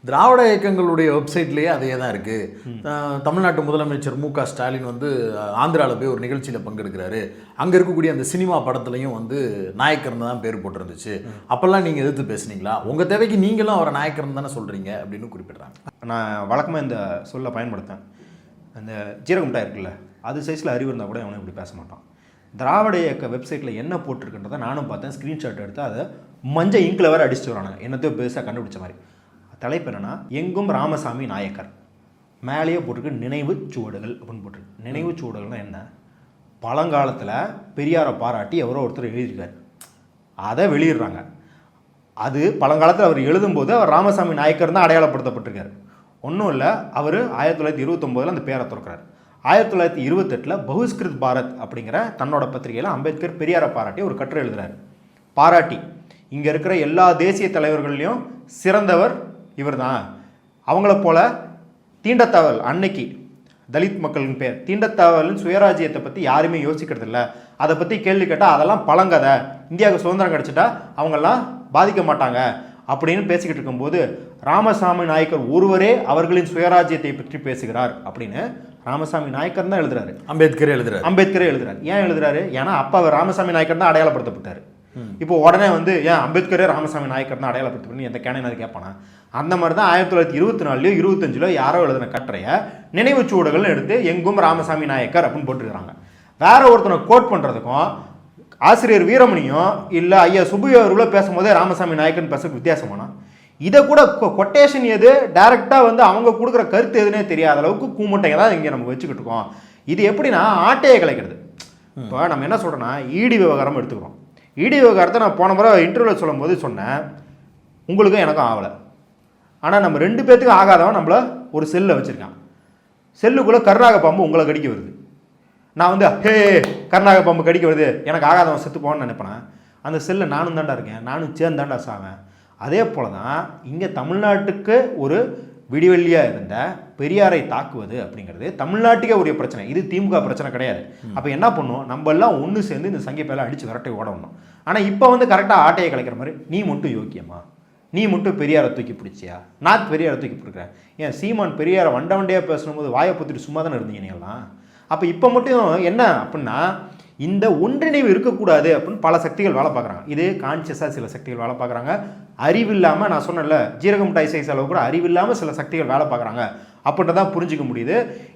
திராவிட இயக்கங்களுடைய வெப்சைட்லேயே அதே தான் இருக்குது. தமிழ்நாட்டு முதலமைச்சர் மு க ஸ்டாலின் வந்து ஆந்திராவில் போய் ஒரு நிகழ்ச்சியில் பங்கெடுக்கிறாரு. அங்கே இருக்கக்கூடிய அந்த சினிமா படத்துலையும் வந்து நாயக்கர்னு தான் பேர் போட்டிருந்துச்சு. அப்போல்லாம் நீங்கள் எதிர்த்து பேசுனீங்களா? உங்கள் தேவைக்கு நீங்களும் அவரை நாயக்கர்னு தானே சொல்கிறீங்க அப்படின்னு குறிப்பிட்றாங்க. நான் வழக்கமாக இந்த சொல்ல பயன்படுத்தேன். அந்த ஜீரக மிட்டாய் இருக்குல்ல, அது சைஸில் அறிவு இருந்தால் கூட அவனை இப்படி பேச மாட்டான். திராவிட இயக்க வெப்சைட்டில் என்ன போட்டிருக்குன்றதை நானும் பார்த்தேன். ஸ்க்ரீன்ஷாட் எடுத்து அதை மஞ்சள் இங்கில் வேறு அடிச்சுட்டு வரானுங்க, என்னத்தையோ பெருசாக கண்டுபிடிச்ச மாதிரி. தலைப்பு என்னென்னா, எங்கும் ராமசாமி நாயக்கர், மேலேயே போட்டிருக்கு நினைவு சுவடுகள் அப்படின்னு போட்டிருக்கு. நினைவு சுவடுகள்னால் என்ன? பழங்காலத்தில் பெரியாரை பாராட்டி எவரோ ஒருத்தர் எழுதியிருக்காரு, அதை வெளியிடுறாங்க. அது பழங்காலத்தில் அவர் எழுதும்போது அவர் ராமசாமி நாயக்கர் தான் அடையாளப்படுத்தப்பட்டிருக்காரு. ஒன்றும் இல்லை, அவர் 1929 அந்த பேரை திறக்கிறார். 1928 பகுஸ்கிருத் பாரத் அப்படிங்கிற தன்னோட பத்திரிகையில் அம்பேத்கர் பெரியாரை பாராட்டி ஒரு கட்டுரை எழுதுகிறார். பாராட்டி இங்கே இருக்கிற எல்லா தேசிய தலைவர்கள்லையும் சிறந்தவர் இவர் தான், அவங்கள போல தீண்டத்தவல், அன்னைக்கு தலித் மக்களின் பேர் தீண்டத்தவலின் சுயராஜ்யத்தை பற்றி யாருமே யோசிக்கிறது இல்லை, அதை பற்றி கேள்வி கேட்டால் அதெல்லாம் பழங்கதை, இந்தியாவுக்கு சுதந்திரம் கிடச்சிட்டா அவங்கெல்லாம் பாதிக்க மாட்டாங்க அப்படின்னு பேசிக்கிட்டு இருக்கும்போது ராமசாமி நாயக்கர் ஒருவரே அவர்களின் சுயராஜ்யத்தை பற்றி பேசுகிறார் அப்படின்னு ராமசாமி நாயக்கர் தான் எழுதுறாரு. அம்பேத்கரே எழுதுறாரு. ஏன் எழுதுறாரு? ஏன்னா அப்போ அவர் ராமசாமி நாயக்கர் தான் அடையாளப்படுத்தப்பட்டார். இப்போ உடனே வந்து ஏன் அம்பேத்கரே ராமசாமி நாயக்கர் தான் அடையாளப்படுத்தப்பட்டு எந்த கேனன் அது கேட்பானா? அந்த மாதிரி தான் 1924 25 யாரோ எழுதின கட்டுரையை நினைவு சூடுகள்னு எடுத்து எங்கும் ராமசாமி நாயக்கர் அப்படின்னு போட்டுருக்காங்க. வேற ஒருத்தனை கோட் பண்ணுறதுக்கும் ஆசிரியர் வீரமணியும் இல்லை ஐயா சுப்புய்யா அவர்களோ பேசும்போதே ராமசாமி நாயக்கர்னு பேசுறதுக்கு வித்தியாசமானா? இதை கூட கொட்டேஷன் எது, டைரெக்டாக வந்து அவங்க கொடுக்குற கருத்து எதுனே தெரியாத அளவுக்கு கூமுட்டைங்க தான் இங்கே நம்ம வச்சுக்கிட்டு இருக்கோம். இது எப்படின்னா ஆட்டையை கலைக்கிறது. இப்போ நம்ம என்ன சொல்கிறோன்னா, ஈடி விவகாரம் எடுத்துக்கிறோம். ஈடி விவகாரத்தை நான் போன முறை இன்டர்வியூவில் சொல்லும் போது சொன்னேன், உங்களுக்கும் எனக்கும் ஆகலை, ஆனால் நம்ம 2 பேர்த்துக்கும் ஆகாதவன் நம்மளை ஒரு செல்லில் வச்சுருக்கான். செல்லுக்குள்ளே கருநாக பாம்பு உங்களை கடிக்க வருது. நான் வந்து ஹே கருநாக பாம்பு கடிக்க வருது, எனக்கு ஆகாதவன் செத்து போகணும்னு நினைப்பேன். அந்த செல்லில் நானும் தாண்டா இருக்கேன், நானும் சேர்ந்தாண்டா சாவேன். அதே போல தான் இங்கே தமிழ்நாட்டுக்கு ஒரு விடிவெள்ளியாக இருந்த பெரியாரை தாக்குவது அப்படிங்கிறது தமிழ்நாட்டுக்கே உரிய பிரச்சனை. இது திமுக பிரச்சனை கிடையாது. அப்போ என்ன பண்ணுவோம், நம்ம எல்லாம் ஒன்று சேர்ந்து இந்த சங்கி பேரை அடித்து விரட்டை ஓடணும். ஆனால் இப்போ வந்து கரெக்டாக ஆட்டையை கலைக்கிற மாதிரி, நீ மட்டும் யோக்கியமா, நீ மட்டும் பெரியாரை தூக்கி பிடிச்சியா, நான் பெரியாரை தூக்கி பிடிக்கிறேன். ஏன் சீமான் பெரியாரை வண்டையாக பேசணும்போது வாயை பற்றிட்டு சும்மா தானே இருந்தீங்க நீங்கள்லாம்? அப்போ இப்போ மட்டும் என்ன அப்படின்னா, இந்த ஒன்றிணைவு இருக்கக்கூடாது அப்படின்னு பல சக்திகள் வேலை பார்க்குறாங்க. இது கான்சியஸாக சில சக்திகள் வேலை பார்க்குறாங்க, அறிவில்லாமல், நான் சொன்னேன்ல ஜீரகம் மிட்டாய் சைஸ் அளவு கூட அறிவில்லாமல் சில சக்திகள் வேலை பார்க்குறாங்க அப்படின்றதான் புரிஞ்சிக்க முடியுது.